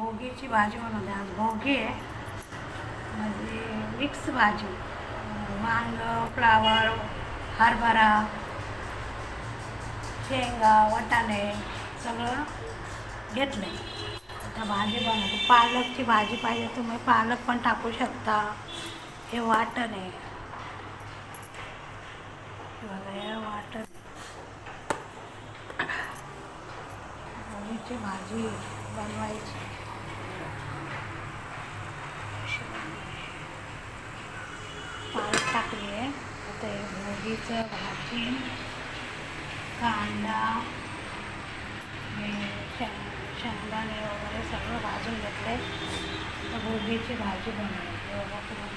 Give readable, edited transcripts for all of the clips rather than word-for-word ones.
भोगीची भाजी बनवते. आज भोगी आहे म्हणजे मिक्स भाजी, वांग, फ्लावर, हरभरा, शेंगा, वाटाणे सगळं घेतलं आहे. आता भाजी बनवते. पालकची भाजी पाहिजे तुम्ही पालक पण टाकू शकता. हे वाटण आहे बघा, हे वाटण भोगीची भाजी बनवायची. पालक टाकली आहे. आता हे भोगीचं भाजी, कांदा, हे शेंगदाणे वगैरे सगळं भाजून घेतलं आहे. तर भोगीची भाजी बनवायची. बघा पूर्ण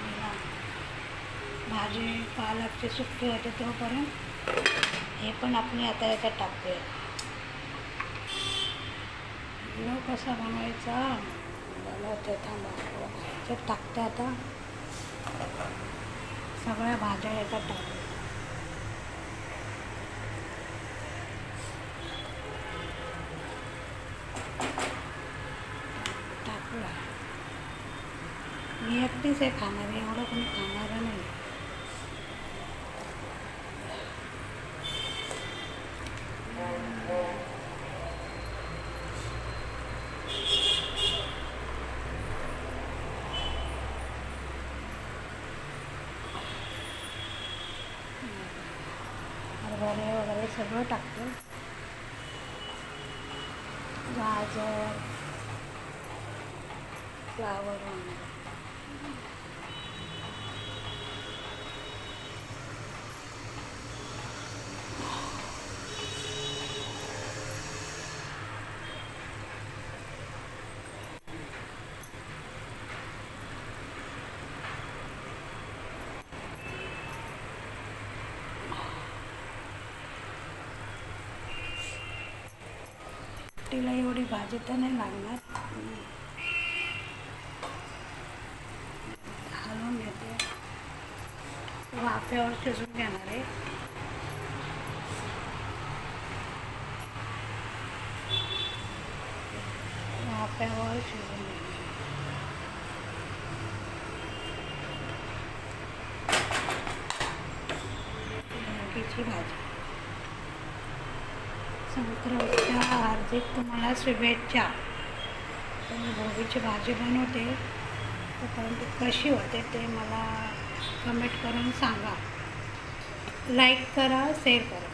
भाजी पालकची सुकी होते तोपर्यंत हे पण आपण आता याच्यात टाकूया. कसा बनवायचा बनवते थांबा, ह्याच्यात टाकते. आता सगळ्या भाज्या याच्यात टाकू. टाकूया. मी एकटीच आहे खाणारी, एवढं कोणी खाणारं नाही. हरभरे वगैरे सगळं टाकतो. गाजर, फ्लावर वगैरे तिला एवढी भाजी तर नाही लागणार. हलवून घेते. वाफेवर शिजून घेणार आहे. वाफेवर शिजून घेणार. भोगीची भाजी. संक्रांतीच्या हार्दिक तुम्हाला शुभेच्छा. मी भोगीची भाजी बनवते, तोपर्यंत कशी होते ते मला कमेंट करून सांगा. लाईक करा, शेअर करा.